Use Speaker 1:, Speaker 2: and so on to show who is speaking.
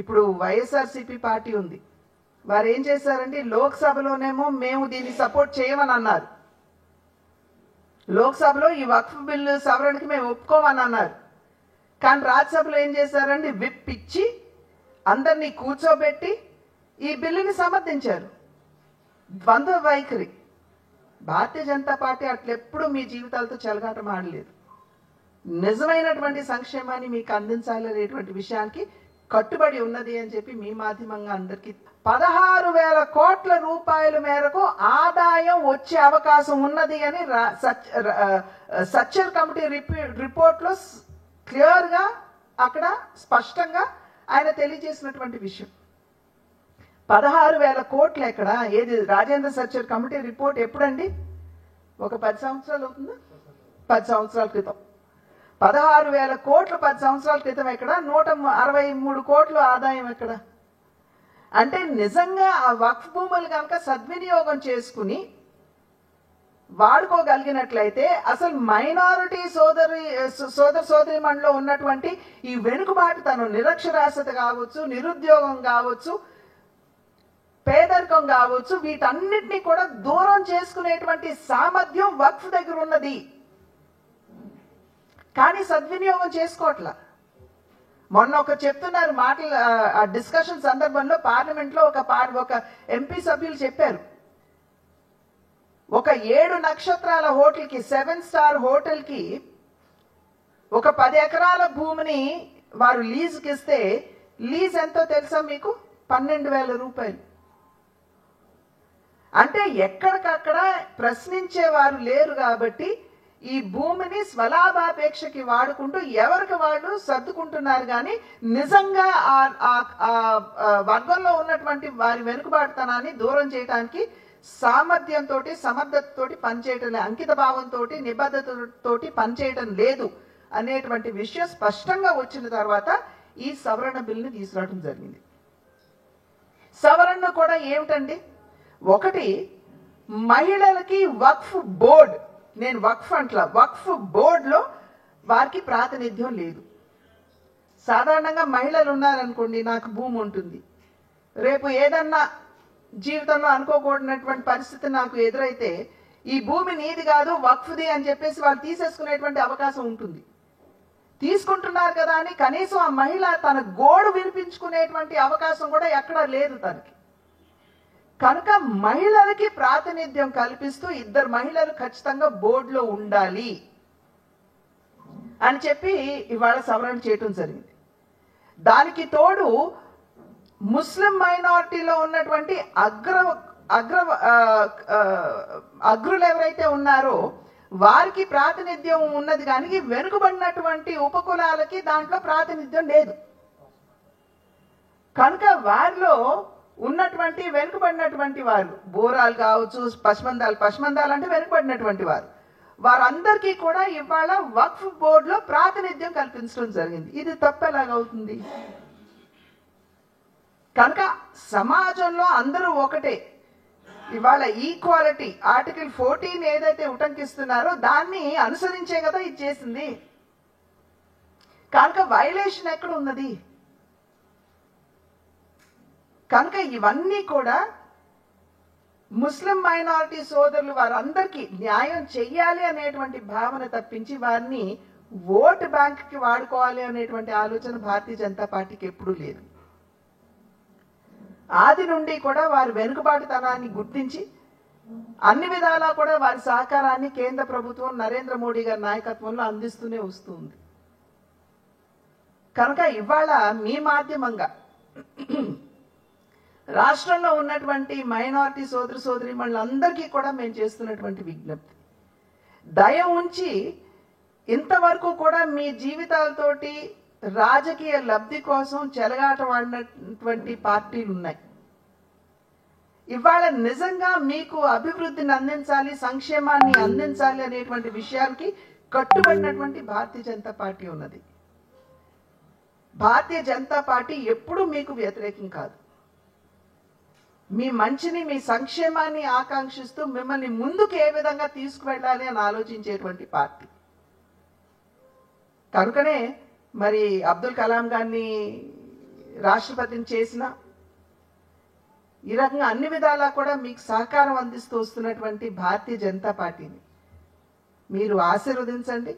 Speaker 1: ఇప్పుడు వైఎస్ఆర్సీపీ పార్టీ ఉంది, వారు ఏం చేశారండి, లోక్సభలోనేమో మేము దీన్ని సపోర్ట్ చేయమని అన్నారు. లోక్సభలో ఈ వక్ఫ్ బిల్లు సవరణకి మేము ఒప్పుకోమని అన్నారు. కానీ రాజ్యసభలో ఏం చేశారండి, విప్ ఇచ్చి అందరినీ కూర్చోబెట్టి ఈ బిల్లుని సమర్థించారు. ద్వంద్వ వైఖరి. భారతీయ జనతా పార్టీ అట్లెప్పుడు మీ జీవితాలతో చెలగాటం ఆడలేదు. నిజమైనటువంటి సంక్షేమాన్ని మీకు అందించాలి అనేటువంటి విషయానికి కట్టుబడి ఉన్నది అని చెప్పి మీ మాధ్యమంగా అందరికీ 16,000 కోట్ల రూపాయల మేరకు ఆదాయం వచ్చే అవకాశం ఉన్నది అని సచ్చర్ కమిటీ రిపోర్ట్లో క్లియర్గా అక్కడ స్పష్టంగా ఆయన తెలియజేసినటువంటి విషయం. 16,000 కోట్లు ఎక్కడ? ఏది రాజేంద్ర సచ్చర్ కమిటీ రిపోర్ట్ ఎప్పుడండి? ఒక 10 సంవత్సరాలు అవుతుందా? 10 సంవత్సరాల క్రితం. 16,000 కోట్లు 10 సంవత్సరాల క్రితం ఎక్కడ? 163 కోట్లు ఆదాయం ఎక్కడ? అంటే నిజంగా ఆ వక్ఫ్ భూములు కనుక సద్వినియోగం చేసుకుని వాడుకోగలిగినట్లయితే అసలు మైనారిటీ సోదరిమణిలో ఉన్నటువంటి ఈ వెనుకబాటుతనం, నిరక్షరాస్యత కావచ్చు, నిరుద్యోగం కావచ్చు, పేదరికం కావచ్చు, వీటన్నిటినీ కూడా దూరం చేసుకునేటువంటి సామర్థ్యం వక్ఫ్ దగ్గర ఉన్నది. కానీ సద్వినియోగం చేసుకోవట్లా. మొన్న ఒక చెప్తున్నారు మాటలు, ఆ డిస్కషన్ సందర్భంలో పార్లమెంట్లో ఒక ఎంపీ సభ్యులు చెప్పారు, ఒక 7 నక్షత్రాల హోటల్కి, 7 స్టార్ హోటల్కి ఒక 10 ఎకరాల భూమిని వారు లీజుకి ఇస్తే లీజ్ ఎంతో తెలుసా మీకు? 12,000 రూపాయలు. అంటే ఎక్కడికక్కడ ప్రశ్నించేవారు లేరు కాబట్టి ఈ భూమిని స్వలాభాపేక్షకి వాడుకుంటూ ఎవరికి వాళ్ళు సర్దుకుంటున్నారు. కానీ నిజంగా ఆ వర్గంలో ఉన్నటువంటి వారి వెనుకబాటుతనాన్ని దూరం చేయడానికి సామర్థ్యంతో, సమర్థతతో పనిచేయటం, అంకిత భావంతో, నిబద్ధతతో పనిచేయటం లేదు అనేటువంటి విషయం స్పష్టంగా వచ్చిన తర్వాత ఈ సవరణ బిల్లుని తీసుకురావడం జరిగింది. సవరణ కూడా ఏమిటండి? ఒకటి, మహిళలకి వక్ఫ్ బోర్డ్, నేను వక్ఫ్ అంట్లా, వక్ఫ్ బోర్డులో వారికి ప్రాతినిధ్యం లేదు. సాధారణంగా మహిళలు ఉన్నారనుకోండి, నాకు భూమి ఉంటుంది, రేపు ఏదన్నా జీవితంలో అనుకోకూడనటువంటి పరిస్థితి నాకు ఎదురైతే ఈ భూమి నీది కాదు వక్ఫ్ది అని చెప్పేసి వాళ్ళు తీసేసుకునేటువంటి అవకాశం ఉంటుంది. తీసుకుంటున్నారు కదా అని కనీసం ఆ మహిళ తన గోడు వినిపించుకునేటువంటి అవకాశం కూడా ఎక్కడా లేదు తనకి. కనుక మహిళలకి ప్రాతినిధ్యం కల్పిస్తూ 2 మహిళలు ఖచ్చితంగా బోర్డులో ఉండాలి అని చెప్పి ఇవాళ సవరణ చేయటం జరిగింది. దానికి తోడు ముస్లిం మైనారిటీలో ఉన్నటువంటి అగ్రులు ఎవరైతే ఉన్నారో వారికి ప్రాతినిధ్యం ఉన్నది, కానీ వెనుకబడినటువంటి ఉపకులాలకి దాంట్లో ప్రాతినిధ్యం లేదు. కనుక వారిలో ఉన్నటువంటి వెనుకబడినటువంటి వారు, బోరాలు కావచ్చు, పశ్మందాలు అంటే వెనుకబడినటువంటి వారందరికీ కూడా ఇవాళ వక్ఫ్ బోర్డులో ప్రాతినిధ్యం కల్పించడం జరిగింది. ఇది తప్పు ఎలాగవుతుంది? కనుక సమాజంలో అందరూ ఒకటే. ఇవాళ ఈక్వాలిటీ ఆర్టికల్ 14 ఏదైతే ఉటంకిస్తున్నారో దాన్ని అనుసరించే కదా ఇది చేసింది. కనుక వైలేషన్ ఎక్కడ ఉన్నది? కనుక ఇవన్నీ కూడా ముస్లిం మైనారిటీ సోదరులు వారందరికీ న్యాయం చెయ్యాలి అనేటువంటి భావన తప్పించి వారిని ఓటు బ్యాంక్కి వాడుకోవాలి అనేటువంటి ఆలోచన భారతీయ జనతా పార్టీకి ఎప్పుడూ లేదు. ఆది నుండి కూడా వారి వెనుకబాటుతనాన్ని గుర్తించి అన్ని విధాలా కూడా వారి సహకారాన్ని కేంద్ర ప్రభుత్వం నరేంద్ర మోడీ గారి నాయకత్వంలో అందిస్తూనే వస్తుంది. కనుక ఇవాళ మీ మాధ్యమంగా రాష్ట్రంలో ఉన్నటువంటి మైనారిటీ సోదరీమణులందరికీ కూడా మేము చేస్తున్నటువంటి విజ్ఞప్తి, దయ ఉంచి ఇంతవరకు కూడా మీ జీవితాలతోటి రాజకీయ లబ్ధి కోసం చెలగాటవాడినటువంటి పార్టీలు ఉన్నాయి. ఇవాళ నిజంగా మీకు అభివృద్ధిని అందించాలి, సంక్షేమాన్ని అందించాలి అనేటువంటి విషయానికి కట్టుబడినటువంటి భారతీయ జనతా పార్టీ ఉన్నది. భారతీయ జనతా పార్టీ ఎప్పుడూ మీకు వ్యతిరేకం కాదు. మీ మంచిని, మీ సంక్షేమాన్ని ఆకాంక్షిస్తూ మిమ్మల్ని ముందుకు ఏ విధంగా తీసుకువెళ్ళాలి అని ఆలోచించేటువంటి పార్టీ. కనుకనే మరి అబ్దుల్ కలాం గారిని రాష్ట్రపతిని చేసిన ఈ రకంగా అన్ని విధాలా కూడా మీకు సహకారం అందిస్తూ వస్తున్నటువంటి భారతీయ జనతా పార్టీని మీరు ఆశీర్వదించండి.